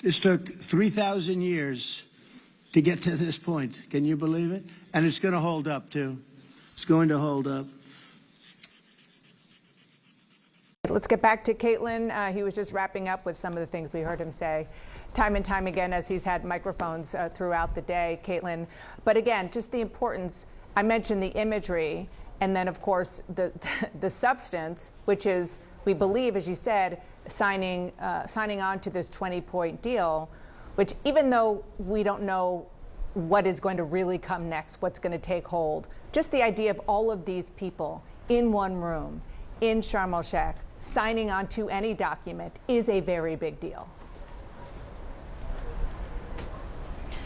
This took 3,000 years to get to this point. Can you believe it? And it's going to hold up, too. It's going to hold up. Let's get back to Caitlin. He was just wrapping up with some of the things we heard him say time and time again as he's had microphones throughout the day, Caitlin. But again, just the importance, I mentioned the imagery, and then, of course, the substance, which is, we believe, as you said, signing on to this 20-point deal, which even though we don't know what is going to really come next, what's going to take hold, just the idea of all of these people in one room in Sharm el-Sheikh signing on to any document is a very big deal.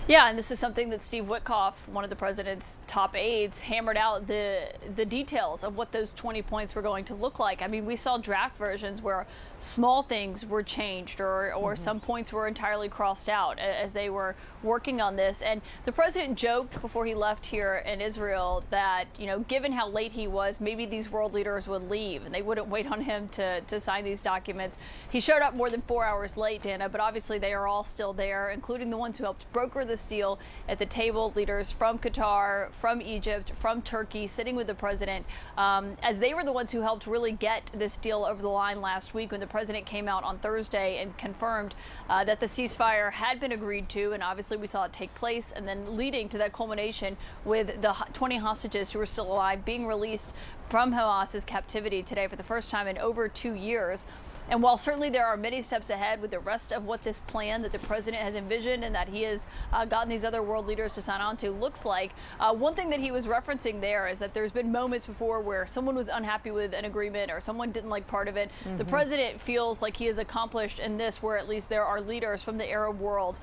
Yeah, and this is something that Steve Witkoff, one of the president's top aides, hammered out the details of what those 20 points were going to look like. I mean, we saw draft versions where small things were changed or some points were entirely crossed out as they were working on this. And the president joked before he left here in Israel that, you know, given how late he was, maybe these world leaders would leave and they wouldn't wait on him to sign these documents. He showed up more than 4 hours late, Dana, but obviously they are all still there, including the ones who helped broker the deal at the table, leaders from Qatar, from Egypt, from Turkey, sitting with the president, as they were the ones who helped really get this deal over the line last week when the president came out on Thursday and confirmed that the ceasefire had been agreed to. And obviously we saw it take place, and then leading to that culmination with the 20 hostages who were still alive being released from Hamas's captivity today for the first time in over 2 years. And while certainly there are many steps ahead with the rest of what this plan that the president has envisioned and that he has gotten these other world leaders to sign on to looks like, one thing that he was referencing there is that there's been moments before where someone was unhappy with an agreement or someone didn't like part of it. The president feels like he has accomplished in this, where at least there are leaders from the Arab world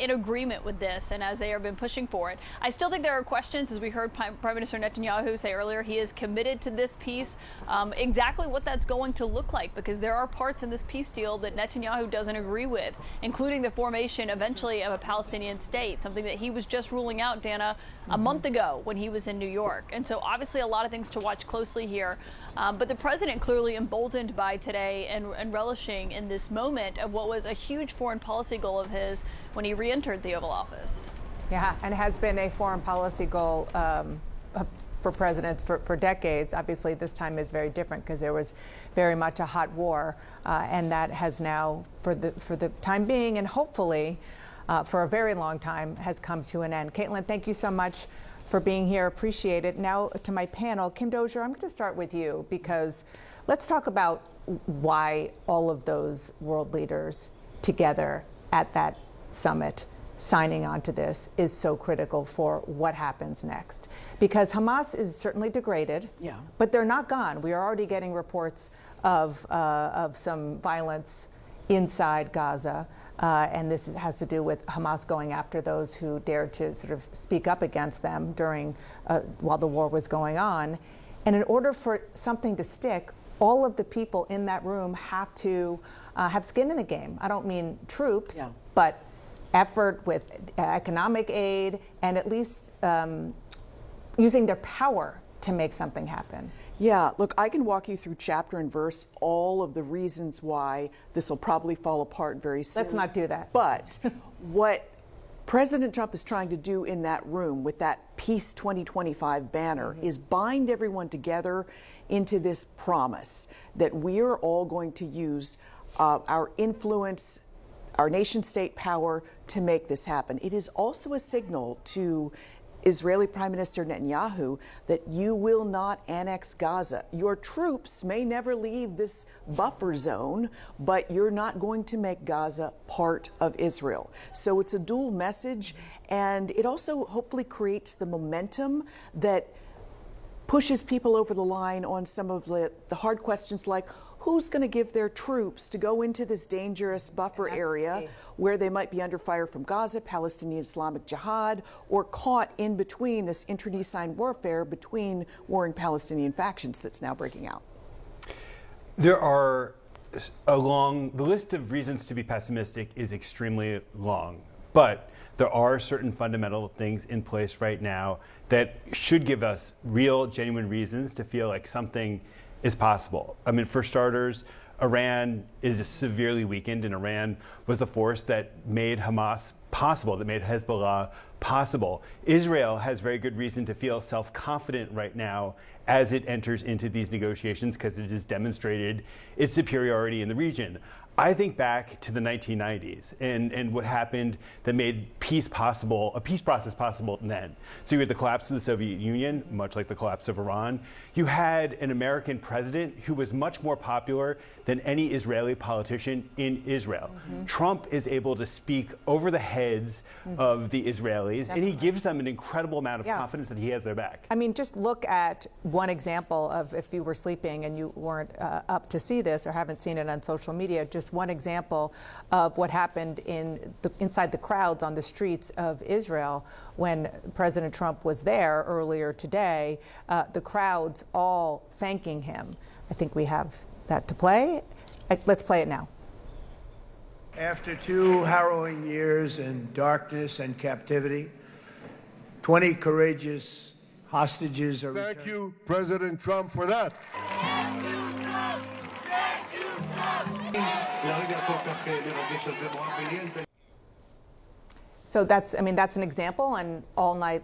in agreement with this, and as they have been pushing for it. I still think there are questions, as we heard Prime Minister Netanyahu say earlier. He is committed to this peace, exactly what that's going to look like, because there are parts in this peace deal that Netanyahu doesn't agree with, including the formation eventually of a Palestinian state, something that he was just ruling out, Dana, a month ago when he was in New York. And so obviously a lot of things to watch closely here. But the president clearly emboldened by today and relishing in this moment of what was a huge foreign policy goal of his when he re-entered the Oval Office. Yeah, and has been a foreign policy goal for presidents for decades. Obviously, this time is very different because there was very much a hot war, and that has now, for the time being, and hopefully for a very long time, has come to an end. Caitlin, thank you so much for being here. Appreciate it. Now to my panel, Kim Dozier, I'm going to start with you, because let's talk about why all of those world leaders together at that summit signing on to this is so critical for what happens next. Because Hamas is certainly degraded, but they're not gone. We are already getting reports of some violence inside Gaza, and this has to do with Hamas going after those who dared to sort of speak up against them during while the war was going on. And in order for something to stick, all of the people in that room have to have skin in the game. I don't mean troops, but effort with economic aid, and at least using their power to make something happen. Yeah, look, I can walk you through chapter and verse all of the reasons why this will probably fall apart very soon. Let's not do that. But what President Trump is trying to do in that room with that Peace 2025 banner is bind everyone together into this promise that we are all going to use our influence, our nation state power to make this happen. It is also a signal to Israeli Prime Minister Netanyahu that you will not annex Gaza. Your troops may never leave this buffer zone, but you're not going to make Gaza part of Israel. So it's a dual message, and it also hopefully creates the momentum that pushes people over the line on some of the hard questions, like who's going to give their troops to go into this dangerous buffer area where they might be under fire from Gaza, Palestinian Islamic Jihad, or caught in between this internecine warfare between warring Palestinian factions that's now breaking out? There are the list of reasons to be pessimistic is extremely long, but there are certain fundamental things in place right now that should give us real, genuine reasons to feel like something is possible. I mean, for starters, Iran is severely weakened, and Iran was the force that made Hamas possible, that made Hezbollah possible. Israel has very good reason to feel self-confident right now as it enters into these negotiations because it has demonstrated its superiority in the region. I think back to the 1990s and what happened that made peace possible, a peace process possible then. So you had the collapse of the Soviet Union, much like the collapse of Iran. You had an American president who was much more popular than any Israeli politician in Israel. Trump is able to speak over the heads of the Israelis, and he gives them an incredible amount of confidence that he has their back. I mean, just look at one example of, if you were sleeping and you weren't up to see this or haven't seen it on social media, just one example of what happened inside the crowds on the streets of Israel when President Trump was there earlier today, the crowds all thanking him. I think we have that to play. Let's play it now. After 2 harrowing years in darkness and captivity, 20 courageous hostages are returned. Thank you, President Trump, for that. So that's an example. And all night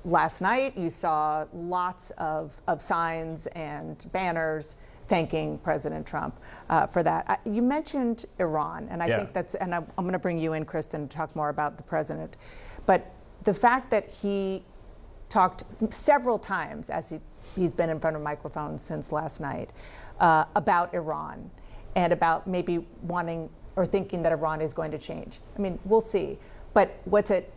last night, you saw lots of signs and banners thanking President Trump for that. You mentioned Iran, and I think that's, and I'm going to bring you in, Kristen, to talk more about the president. But the fact that he talked several times, as he's been in front of microphones since last night, about Iran and about maybe wanting or thinking that Iran is going to change. I mean, we'll see. But what's at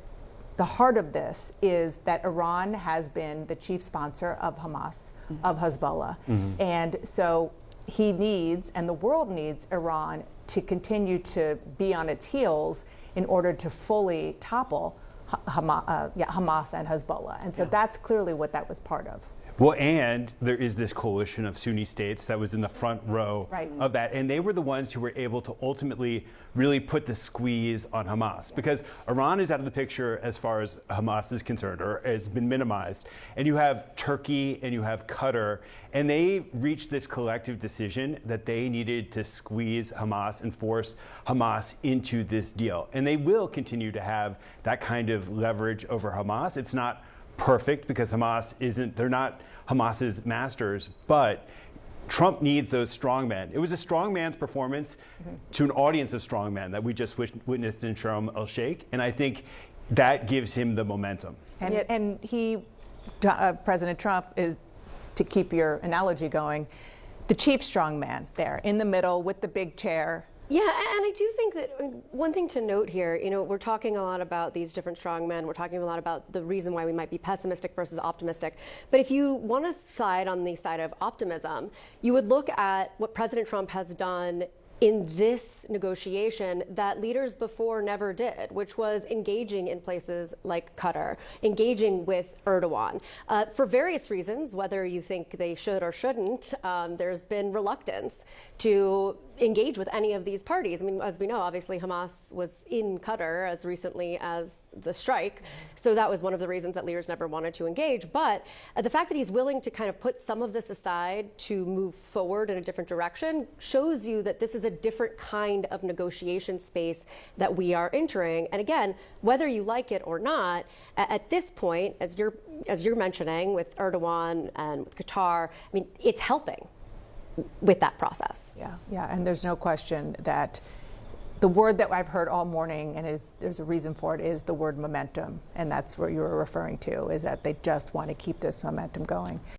the heart of this is that Iran has been the chief sponsor of Hamas, of Hezbollah. And so he needs, and the world needs, Iran to continue to be on its heels in order to fully topple Hamas and Hezbollah. And so that's clearly what that was part of. Well, and there is this coalition of Sunni states that was in the front row of that. And they were the ones who were able to ultimately really put the squeeze on Hamas. Because Iran is out of the picture as far as Hamas is concerned, or it's been minimized. And you have Turkey and you have Qatar. And they reached this collective decision that they needed to squeeze Hamas and force Hamas into this deal. And they will continue to have that kind of leverage over Hamas. It's not perfect because they're not Hamas's masters, but Trump needs those strongmen. It was a strongman's performance to an audience of strongmen that we just witnessed in Sharm el-Sheikh, and I think that gives him the momentum. And President Trump is, to keep your analogy going, the chief strongman there in the middle with the big chair. Yeah, and I do think that one thing to note here, we're talking a lot about these different strongmen. We're talking a lot about the reason why we might be pessimistic versus optimistic. But if you want to side on the side of optimism, you would look at what President Trump has done in this negotiation that leaders before never did, which was engaging in places like Qatar, engaging with Erdogan. For various reasons, whether you think they should or shouldn't, there's been reluctance to engage with any of these parties. I mean, as we know, obviously Hamas was in Qatar as recently as the strike, so that was one of the reasons that leaders never wanted to engage. But the fact that he's willing to kind of put some of this aside to move forward in a different direction shows you that this is a different kind of negotiation space that we are entering. And again, whether you like it or not, at this point, as you're mentioning with Erdogan and with Qatar, I mean, it's helping with that process. Yeah, and there's no question that the word that I've heard all morning, and there's a reason for it, is the word momentum. And that's what you were referring to, is that they just want to keep this momentum going.